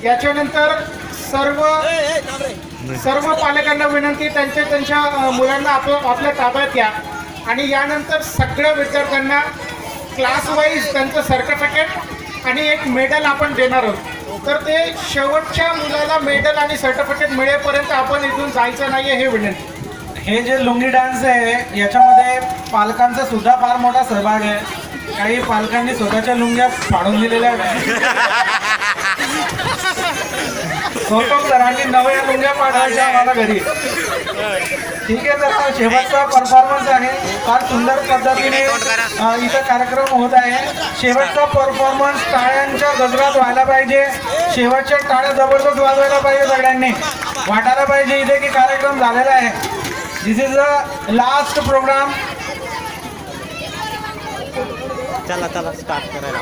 याच्यानंतर सर्व पालकांना विनंती, त्यांच्या मुलांना आपल्या ताब्यात या आणि यानंतर सगळ्या विद्यार्थ्यांना क्लास वाईज त्यांचं सर्टिफिकेट आणि एक मेडल आपण देणार आहोत. तर ते शेवटच्या मुलाला मेडल आणि सर्टिफिकेट मिळेपर्यंत आपण इथून जायचं नाही आहे, हे विनंती. हे जे लुंगी डान्स आहे याच्यामध्ये पालकांचा सुद्धा फार मोठा सहभाग आहे. काही पालकांनी स्वतःच्या लुंग्या फाडून दिलेल्या आहेत. गौतम सरांनी नव्या लुंग्या पाठवायच्या आम्हाला घरी. ठीक आहे, तर शेवटचा परफॉर्मन्स आहे. फार सुंदर पद्धतीने इथं कार्यक्रम होत आहे. शेवटचा परफॉर्मन्स टाळ्यांच्या गजरात व्हायला पाहिजे. शेवटच्या टाळ्या जबरदस्त वाजवायला पाहिजे. सगळ्यांनी वाटायला पाहिजे इथे की कार्यक्रम झालेला आहे. दिस इज द लास्ट प्रोग्राम. चला चला स्टार्ट करायला.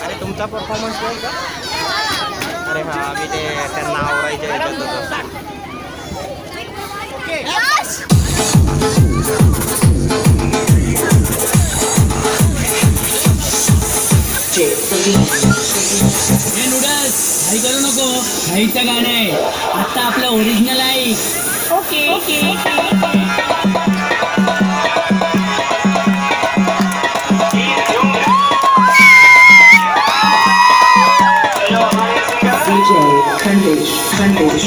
अरे तुमचा परफॉर्मन्स नाही का? अरे हा मी ते त्यांना आवरायचे नूडल्स काही करू नको. हाईचं गाणं आहे आता आपलं ओरिजिनल आहे. Okay okay DJ Sandesh